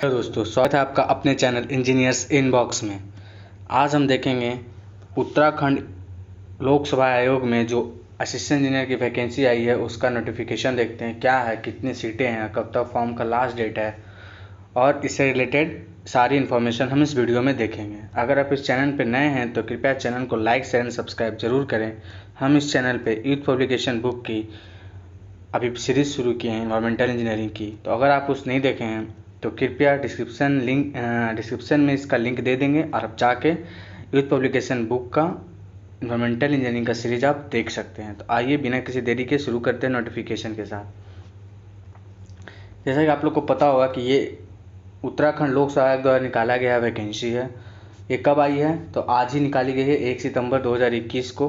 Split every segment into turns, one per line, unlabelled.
Hello दोस्तों, स्वागत है आपका अपने चैनल इंजीनियर्स इनबॉक्स में। आज हम देखेंगे उत्तराखंड लोकसभा आयोग में जो असिस्टेंट इंजीनियर की वैकेंसी आई है उसका नोटिफिकेशन देखते हैं क्या है, कितनी सीटें हैं, कब तक फॉर्म का लास्ट डेट है और इससे रिलेटेड सारी इन्फॉर्मेशन हम इस वीडियो में देखेंगे। अगर आप इस चैनल पर नए हैं तो कृपया चैनल को लाइक शेयर एंड सब्सक्राइब जरूर करें। हम इस चैनल पर यूथ पब्लिकेशन बुक की अभी सीरीज़ शुरू की है इन्वायरमेंटल इंजीनियरिंग की, तो अगर आप उस नहीं देखे हैं तो कृपया डिस्क्रिप्शन में इसका लिंक दे देंगे और आप जाके यूथ पब्लिकेशन बुक का इन्वायरमेंटल इंजीनियरिंग का सीरीज आप देख सकते हैं। तो आइए बिना किसी देरी के शुरू करते हैं नोटिफिकेशन के साथ। जैसा कि आप लोग को पता होगा कि ये उत्तराखंड लोक सभा आयोग द्वारा निकाला गया वैकेंसी है। ये कब आई है तो आज ही निकाली गई है 1 सितंबर 2021 को।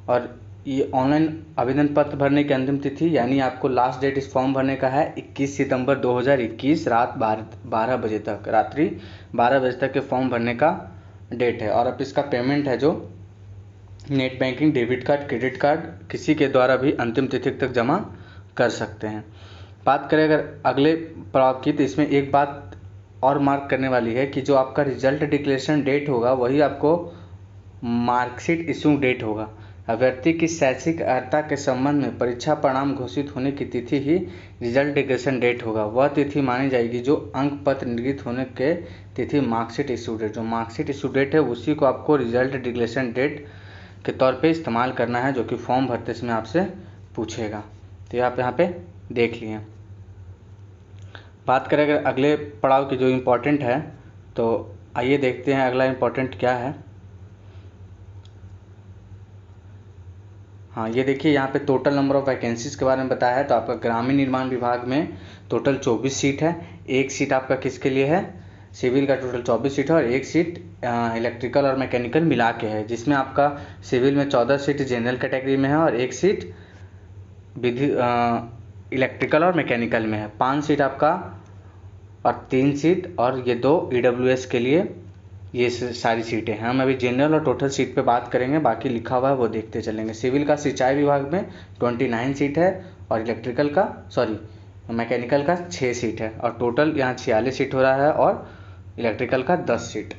और ये ऑनलाइन आवेदन पत्र भरने की अंतिम तिथि यानी आपको लास्ट डेट इस फॉर्म भरने का है 21 सितंबर 2021 रात 12 बजे तक, रात्रि 12 बजे तक के फॉर्म भरने का डेट है। और अब इसका पेमेंट है जो net banking, debit card, credit card किसी के द्वारा भी अंतिम तिथि तक जमा कर सकते हैं। बात करें अगर अगले पड़ाव की तो इसमें एक बात और मार्क करने वाली है कि जो आपका रिजल्ट डिक्लेरेशन डेट होगा वही आपको मार्कशीट इशू डेट होगा। अभ्यर्थी की शैक्षिक अर्हता के संबंध में परीक्षा परिणाम घोषित होने की तिथि ही रिजल्ट डिक्लेरेशन डेट होगा। वह तिथि मानी जाएगी जो अंक पत्र निर्गत होने के तिथि मार्कशीट इशू डेट, जो मार्कशीट इशू डेट है उसी को आपको रिजल्ट डिक्लेरेशन डेट के तौर पे इस्तेमाल करना है, जो कि फॉर्म भरते समय आपसे पूछेगा। तो आप यहाँ पे देख लिए। बात करें अगर अगले पड़ाव की जो इम्पोर्टेंट है तो आइए देखते हैं अगला इम्पोर्टेंट क्या है। हाँ, ये देखिए यहाँ पे टोटल नंबर ऑफ वैकेंसीज के बारे में बताया है। तो आपका ग्रामीण निर्माण विभाग में टोटल 24 सीट है। एक सीट आपका किसके लिए है, सिविल का टोटल 24 सीट है और एक सीट इलेक्ट्रिकल और मैकेनिकल मिला के है, जिसमें आपका सिविल में 14 सीट जनरल कैटेगरी में है और एक सीट विधि इलेक्ट्रिकल और मैकेनिकल में है। 5 सीट आपका और 3 सीट और ये 2 EWS के लिए ये सारी सीटें हैं। हम अभी जनरल और टोटल सीट पे बात करेंगे, बाकी लिखा हुआ है वो देखते चलेंगे। सिविल का सिंचाई विभाग में 29 सीट है और मैकेनिकल का 6 सीट है और टोटल यहाँ 46 सीट हो रहा है और इलेक्ट्रिकल का 10 सीट।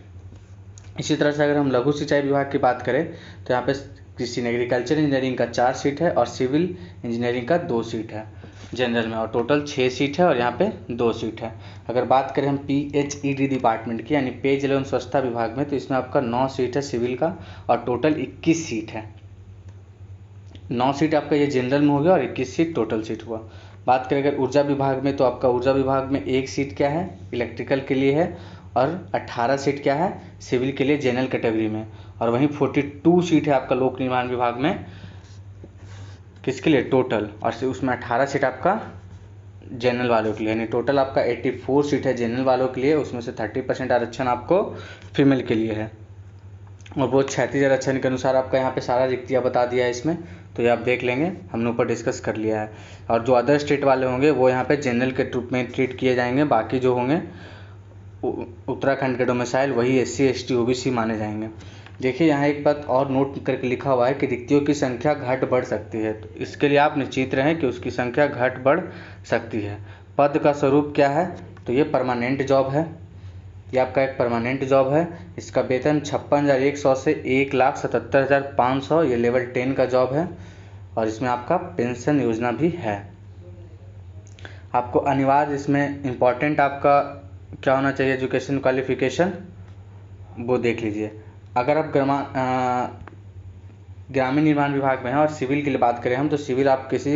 इसी तरह से अगर हम लघु सिंचाई विभाग की बात करें तो यहाँ पे कृषि एग्रीकल्चर इंजीनियरिंग का 4 सीट है और सिविल इंजीनियरिंग का 2 सीट है जनरल में, और टोटल 6 सीट है और यहाँ पे 2 सीट है। अगर बात करें हम PHED डिपार्टमेंट की यानी पेयजल एवं स्वच्छता विभाग में तो इसमें आपका 9 सीट है सिविल का और टोटल 21 सीट है। 9 सीट आपका ये जनरल में हो गया और 21 सीट टोटल सीट हुआ। बात करें अगर ऊर्जा विभाग में तो आपका ऊर्जा विभाग में 1 सीट क्या है इलेक्ट्रिकल के लिए है और 18 सीट क्या है सिविल के लिए जनरल कैटेगरी में, और वहीं 42 सीट है आपका लोक निर्माण विभाग में किसके लिए टोटल, और उसमें 18 सीट आपका जनरल वालों के लिए, यानी टोटल आपका 84 सीट है जनरल वालों के लिए। उसमें से 30% आरक्षण आपको फीमेल के लिए है और वो 36 आरक्षण के अनुसार आपका यहाँ पे सारा रिक्तियाँ बता दिया है इसमें, तो ये आप देख लेंगे, हमने ऊपर डिस्कस कर लिया है। और जो अदर स्टेट वाले होंगे वो यहाँ पे जनरल के रूप में ट्रीट किए जाएंगे, बाकी जो होंगे उत्तराखंड के डोमिसाइल वही SC ST OBC माने जाएंगे। देखिए यहाँ एक बात और नोट करके लिखा हुआ है कि रिक्तियों की संख्या घट बढ़ सकती है, तो इसके लिए आप निश्चित रहें कि उसकी संख्या घट बढ़ सकती है। पद का स्वरूप क्या है तो ये परमानेंट जॉब है, ये आपका एक परमानेंट जॉब है। इसका वेतन 56,100 से 1,77,500, ये लेवल 10 का जॉब है और इसमें आपका पेंशन योजना भी है। आपको अनिवार्य इसमें इम्पॉर्टेंट आपका क्या होना चाहिए एजुकेशन क्वालिफिकेशन वो देख लीजिए। अगर आप ग्रामीण निर्माण विभाग में है और सिविल के लिए बात करें हम तो सिविल आप किसी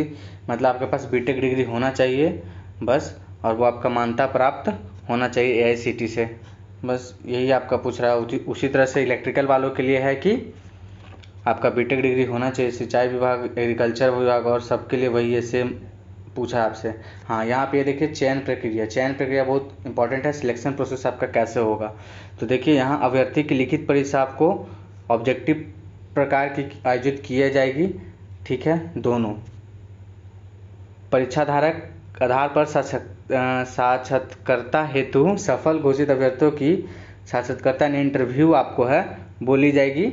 मतलब आपके पास BTech डिग्री होना चाहिए बस, और वो आपका मान्यता प्राप्त होना चाहिए AICTE से, बस यही आपका पूछ रहा है। उसी तरह से इलेक्ट्रिकल वालों के लिए है कि आपका BTech डिग्री होना चाहिए, सिंचाई विभाग, एग्रीकल्चर विभाग और सबके लिए वही है, सेम पूछा आपसे। हाँ, यहाँ पे देखिए चयन प्रक्रिया बहुत इंपॉर्टेंट है। सिलेक्शन प्रोसेस आपका कैसे होगा तो देखिए यहाँ अभ्यर्थी की लिखित परीक्षा आपको ऑब्जेक्टिव प्रकार की आयोजित की जाएगी, ठीक है। दोनों परीक्षाधारक आधार पर साक्षात्कारकर्ता हेतु सफल घोषित अभ्यर्थियों की साक्षात्कारकर्ता ने इंटरव्यू आपको है बोली जाएगी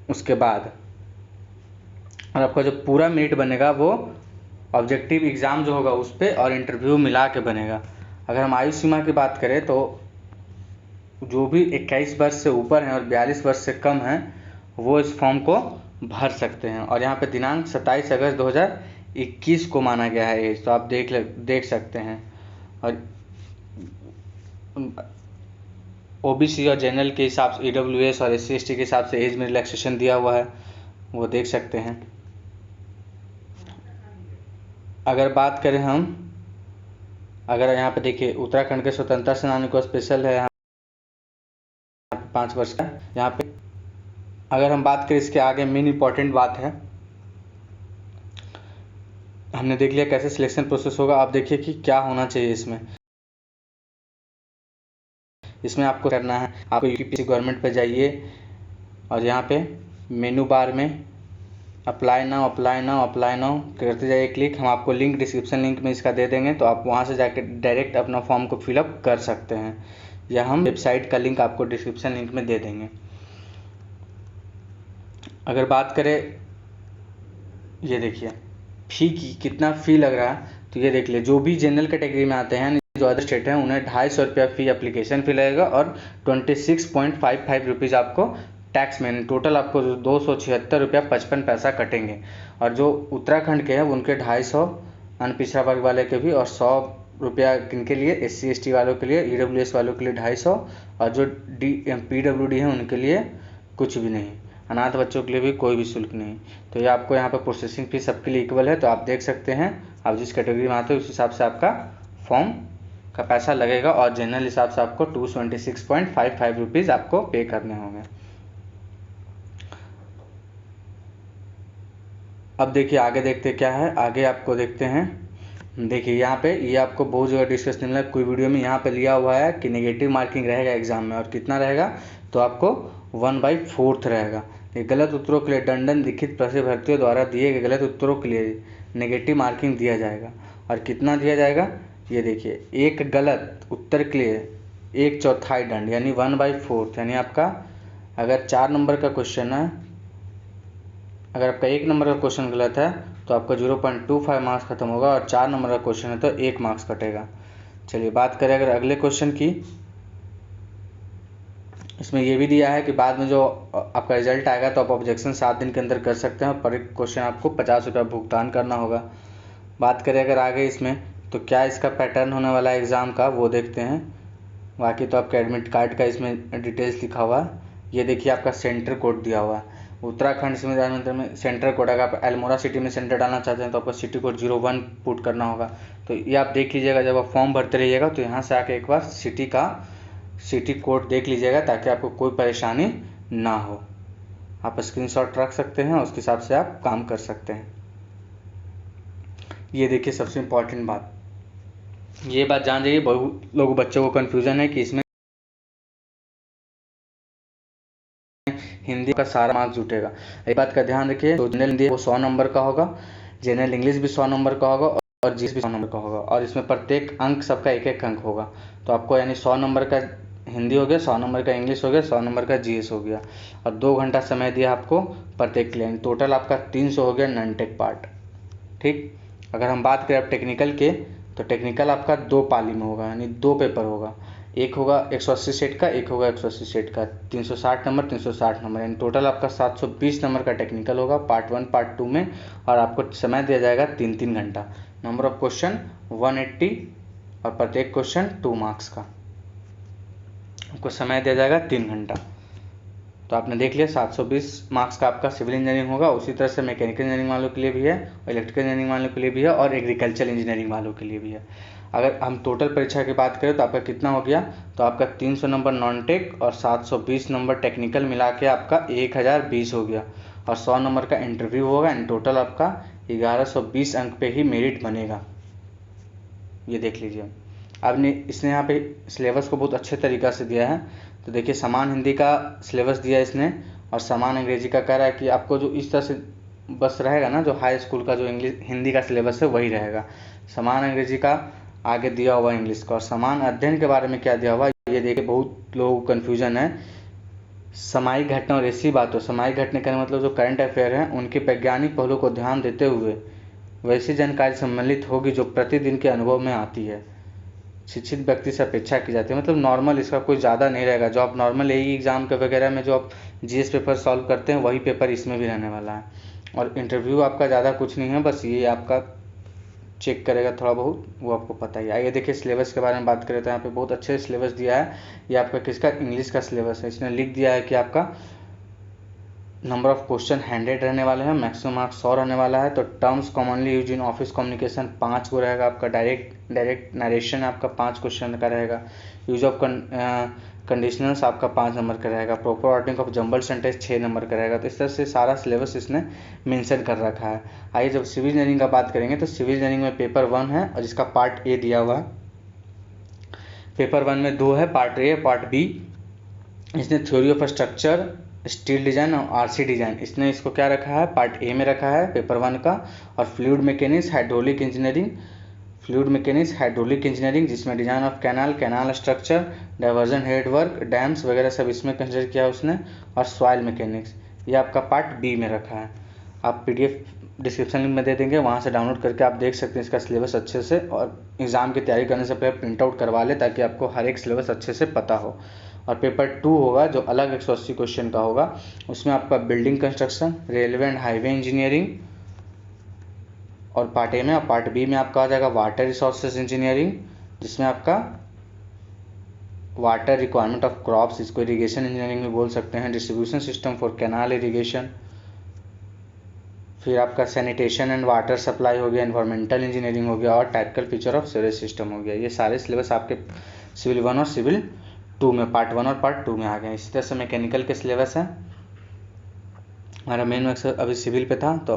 उसके बाद, और आपका जो पूरा मेरिट बनेगा वो ऑब्जेक्टिव एग्ज़ाम जो होगा उस पर और इंटरव्यू मिला के बनेगा। अगर हम आयु सीमा की बात करें तो जो भी 21 वर्ष से ऊपर हैं और 42 वर्ष से कम हैं वो इस फॉर्म को भर सकते हैं। और यहाँ पे दिनांक 27 अगस्त 2021 को माना गया है एज, तो आप देख सकते हैं। और ओबीसी और जनरल के हिसाब से, ईडब्ल्यूएस और SC ST के हिसाब से एज में रिलैक्सेशन दिया हुआ है, वो देख सकते हैं। अगर बात करें हम, अगर यहाँ पे देखिए उत्तराखंड के स्वतंत्रता सेनानी को स्पेशल है यहाँ 5 वर्ष का। यहाँ पे अगर हम बात करें इसके आगे मेन इंपॉर्टेंट बात है, हमने देख लिया कैसे सिलेक्शन प्रोसेस होगा। आप देखिए कि क्या होना चाहिए इसमें आपको करना है, आपको यूपीएससी गवर्नमेंट पे जाइए और यहाँ पे मेनू बार में अप्लाई नाउ करते जाइए क्लिक। हम आपको लिंक डिस्क्रिप्शन लिंक में इसका दे देंगे, तो आप वहाँ से जाकर डायरेक्ट अपना फॉर्म को फिलअप कर सकते हैं, या हम वेबसाइट का लिंक आपको डिस्क्रिप्शन लिंक में दे देंगे। अगर बात करें, ये देखिए फी की कितना फ़ी लग रहा है, तो ये देख लिए जो भी जनरल कैटेगरी में आते हैं, जो अदर स्टेट हैं, उन्हें 250 रुपया फ़ी एप्लीकेशन फ़ी लगेगा और 26.55 रुपीज़ आपको टैक्स में, टोटल आपको 276 रुपया 55 पैसा कटेंगे। और जो उत्तराखंड के हैं उनके 250 अनपिछड़ा वर्ग वाले के भी, और 100 रुपया किनके लिए, SC ST वालों के लिए, EWS वालों के लिए 250, और जो PWD हैं उनके लिए कुछ भी नहीं, अनाथ बच्चों के लिए भी कोई भी शुल्क नहीं। तो ये आपको यहाँ पर प्रोसेसिंग फीस सबके लिए इक्वल है, तो आप देख सकते हैं आप जिस कैटेगरी में आते हैं उस हिसाब से आपका फॉर्म का पैसा लगेगा। और जनरल हिसाब से आपको 226.55 रुपीज़ आपको पे करने होंगे। अब देखिए आगे देखते क्या है, आगे आपको देखते हैं। देखिए यहाँ पे ये आपको बहुत जगह डिस्कस नहीं मिला, कोई वीडियो में यहाँ पे लिया हुआ है कि नेगेटिव मार्किंग रहेगा एग्जाम में, और कितना रहेगा, तो आपको 1/4 रहेगा। ये गलत उत्तरों के लिए दंडन लिखित प्रश्न भर्तियों द्वारा दिए गए गलत उत्तरों के लिए नेगेटिव मार्किंग दिया जाएगा। और कितना दिया जाएगा, ये देखिए एक गलत उत्तर के लिए 1/4 दंड, यानी 1/4, यानी आपका अगर 4 नंबर का क्वेश्चन है, अगर आपका 1 नंबर का क्वेश्चन गलत है तो आपका 0.25 मार्क्स खत्म होगा, और 4 नंबर का क्वेश्चन है तो 1 मार्क्स कटेगा। चलिए बात करें अगर अगले क्वेश्चन की, इसमें ये भी दिया है कि बाद में जो आपका रिजल्ट आएगा तो आप ऑब्जेक्शन 7 दिन के अंदर कर सकते हैं, और पर क्वेश्चन आपको 50 रुपया भुगतान करना होगा। बात करें अगर आगे इसमें, तो क्या इसका पैटर्न होने वाला है एग्ज़ाम का, वो देखते हैं। बाकी तो आपके एडमिट कार्ड का इसमें डिटेल्स लिखा हुआ है। ये देखिए आपका सेंटर कोड दिया हुआ है, उत्तराखंड संविधान मंदिर में सेंटर कोड। अगर आप अल्मोड़ा सिटी में सेंटर डालना चाहते हैं तो आपको सिटी कोड 01 पुट करना होगा। तो ये आप देख लीजिएगा, जब आप फॉर्म भरते रहिएगा तो यहाँ से आके एक बार सिटी कोड देख लीजिएगा, ताकि आपको कोई परेशानी ना हो। आप स्क्रीनशॉट रख सकते हैं, उसके हिसाब से आप काम कर सकते हैं। ये देखिए सबसे इम्पॉर्टेंट बात, ये बात जान जाइए, बहुत लोगों बच्चों को कन्फ्यूज़न है कि इसमें हिंदी का सारा मार्क्स जुटेगा। एक बात का ध्यान रखिए, तो जनरल हिंदी वो 100 नंबर का होगा, जनरल इंग्लिश भी 100 नंबर का होगा, और जीएस भी 100 नंबर का होगा, और इसमें प्रत्येक अंक सबका 1-1 अंक होगा। तो आपको यानी 100 नंबर का हिंदी हो गया, 100 नंबर का इंग्लिश हो गया, 100 नंबर का जीएस हो गया, और 2 घंटा समय दिया आपको प्रत्येक के लिए, टोटल आपका 300 हो गया नॉन टेक पार्ट। ठीक, अगर हम बात करें अब टेक्निकल के, तो टेक्निकल आपका 2 पाली में होगा, यानी 2 पेपर होगा, एक होगा 180 सेट का, एक होगा 180 सेट का, 360 नंबर 360 नंबर, यानी टोटल आपका 720 नंबर का टेक्निकल होगा पार्ट 1 पार्ट 2 में। और आपको समय दिया जाएगा 3-3 घंटा। नंबर ऑफ क्वेश्चन 180, और प्रत्येक क्वेश्चन 2 मार्क्स का, आपको समय दिया जाएगा 3 घंटा। तो आपने देख लिया 720 मार्क्स का आपका सिविल इंजीनियरिंग होगा। उसी तरह से मैकेनिकल इंजीनियरिंग वालों के लिए भी है, और इलेक्ट्रिकल इंजीनियरिंग वालों के लिए भी है, और एग्रीकल्चर इंजीनियरिंग वालों के लिए भी है। अगर हम टोटल परीक्षा की बात करें तो आपका कितना हो गया, तो आपका 300 नंबर नॉन टेक और 720 नंबर टेक्निकल मिला के आपका 1020 हो गया, और 100 नंबर का इंटरव्यू होगा, एंड टोटल आपका 1120 अंक पे ही मेरिट बनेगा। ये देख लीजिए। अब इसने यहाँ पे सिलेबस को बहुत अच्छे तरीक़ा से दिया है। तो देखिए समान हिंदी का सिलेबस दिया है इसने, और समान अंग्रेजी का कह रहा है कि आपको जो इस तरह से बस रहेगा ना, जो हाई स्कूल का जो हिंदी का सिलेबस है वही रहेगा। समान अंग्रेजी का आगे दिया हुआ इंग्लिश का, और समान अध्ययन के बारे में क्या दिया हुआ, ये देखिए बहुत लोगों को कन्फ्यूजन है। सामायिक घटना और ऐसी बातों, सामायिक घटना का मतलब जो करंट अफेयर हैं उनके वैज्ञानिक पहलू को ध्यान देते हुए वैसी जानकारी सम्मिलित होगी जो प्रतिदिन के अनुभव में आती है। शिक्षित व्यक्ति से अपेक्षा की जाती है, मतलब नॉर्मल, इसका कोई ज़्यादा नहीं रहेगा। जो आप नॉर्मल यही एग्ज़ाम के वगैरह में जो आप जीएस पेपर सॉल्व करते हैं वही पेपर इसमें भी रहने वाला है। और इंटरव्यू आपका ज़्यादा कुछ नहीं है, बस ये आपका चेक करेगा थोड़ा बहुत, वो आपको पता ही है। आइए देखिए सिलेबस के बारे में बात करें तो यहाँ पे बहुत अच्छे सिलेबस दिया है। ये आपका किसका, इंग्लिश का सिलेबस है। इसने लिख दिया है कि आपका नंबर ऑफ क्वेश्चन 100 रहने वाले हैं, मैक्सिमम मार्क्स 100 रहने वाला है। तो terms commonly use in office communication 5 को रहेगा आपका। डायरेक्ट नरेशन आपका 5 क्वेश्चन का रहेगा। यूज ऑफ कंडीशनल्स आपका 5 नंबर का रहेगा। Proper ordering of jumble sentence 6 number का रहेगा। तो इस तरह से सारा सिलेबस इसने मेंशन कर रखा है। आइए जब सिविल इंजीनियरिंग का बात करेंगे तो सिविल इंजीनियरिंग में पेपर 1 है और जिसका पार्ट ए दिया हुआ है। पेपर 1 में 2 है, पार्ट ए पार्ट बी। इसने theory of structure, steel design और आरसी डिज़ाइन, इसने इसको क्या रखा है, पार्ट ए में रखा है पेपर 1 का। और फ्लूइड मैकेनिक्स, हाइड्रोलिक इंजीनियरिंग, जिसमें design of canal structure, diversion head work, dams वगैरह सब इसमें कंसिडर किया उसने। और सॉइल मैकेनिक्स, ये आपका पार्ट बी में रखा है। आप पीडीएफ डिस्क्रिप्शन लिंक में दे देंगे, वहाँ से डाउनलोड करके आप देख सकते हैं इसका सिलेबस अच्छे से। और एग्ज़ाम की तैयारी करने से पहले प्रिंट आउट करवा ले ताकि आपको हर एक सिलेबस अच्छे से पता हो। और पेपर 2 होगा जो अलग 180 क्वेश्चन का होगा, उसमें आपका building construction, railway and highway engineering और पार्ट ए में। और पार्ट बी में आपका आ जाएगा वाटर रिसोर्सेज इंजीनियरिंग, जिसमें आपका वाटर रिक्वायरमेंट ऑफ क्रॉप्स, इसको इरीगेशन इंजीनियरिंग भी बोल सकते हैं। Distribution system for canal irrigation, फिर आपका सैनिटेशन एंड वाटर सप्लाई हो गया, एनवायरमेंटल इंजीनियरिंग हो गया और typical feature of sewerage system हो गया। ये सारे सिलेबस आपके सिविल 1 और सिविल 2 में, पार्ट 1 और पार्ट 2 में आ गए। इसी तरह से मैकेनिकल के सिलेबस है। हमारा मेन मकसद अभी सिविल पे था, तो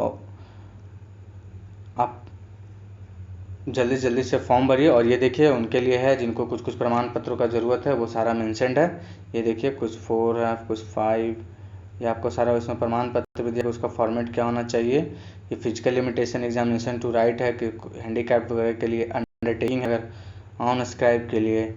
आप जल्दी से फॉर्म भरिए। और ये देखिए उनके लिए है जिनको कुछ प्रमाण पत्रों का ज़रूरत है, वो सारा मेंशनड है। ये देखिए कुछ 4 है, कुछ 5, ये आपको सारा इसमें प्रमाण पत्र भी दिया, उसका फॉर्मेट क्या होना चाहिए। ये physical limitation examination to write है कि हैंडीकैप वगैरह के लिए, अंडरटेकिंग है अगर ऑन स्क्राइब के लिए।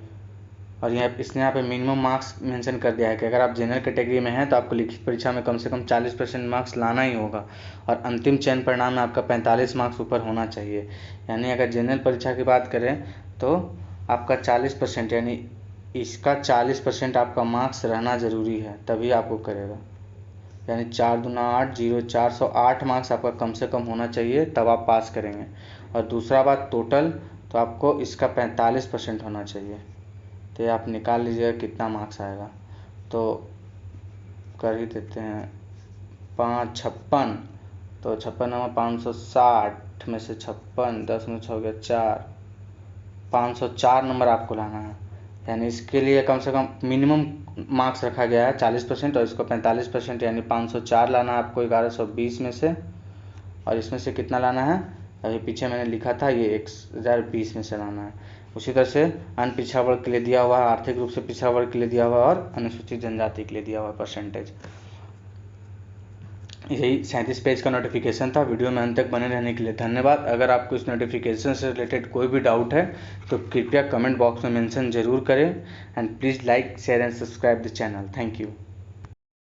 और इसने यहाँ पे मिनिमम मार्क्स मेंशन कर दिया है कि अगर आप जनरल कैटेगरी में हैं तो आपको लिखित परीक्षा में कम से कम 40% मार्क्स लाना ही होगा और अंतिम चयन परिणाम में आपका 45 मार्क्स ऊपर होना चाहिए। यानी अगर जनरल परीक्षा की बात करें तो आपका 40%, यानी इसका 40% आपका मार्क्स रहना ज़रूरी है, तभी आपको करेगा। यानी 4 दूना 8, 0 408 मार्क्स आपका कम से कम होना चाहिए, तब आप पास करेंगे। और दूसरा बात टोटल, तो आपको इसका 45% होना चाहिए। तो ये आप निकाल लीजिएगा कितना मार्क्स आएगा। तो कर ही देते हैं 556, तो 56 नंबर 560 में से 56, 10 में 6 हो गया 4, 504 नंबर आपको लाना है। यानी इसके लिए कम से कम मिनिमम मार्क्स रखा गया है 40% और इसको 45%, यानी 504 लाना है आपको 1120 में से। और इसमें से कितना लाना है, अभी पीछे मैंने लिखा था, ये 1020 में से लाना है। उसी तरह से अन्य पिछड़ा वर्ग के लिए दिया हुआ है, आर्थिक रूप से पिछड़ा वर्ग के लिए दिया हुआ है और अनुसूचित जनजाति के लिए दिया हुआ है परसेंटेज। यही 37 पेज का नोटिफिकेशन था। वीडियो में अंत तक बने रहने के लिए धन्यवाद। अगर आपको इस नोटिफिकेशन से रिलेटेड कोई भी डाउट है तो कृपया कमेंट बॉक्स में मेंशन ज़रूर करें। And please like, share and subscribe the channel. Thank you.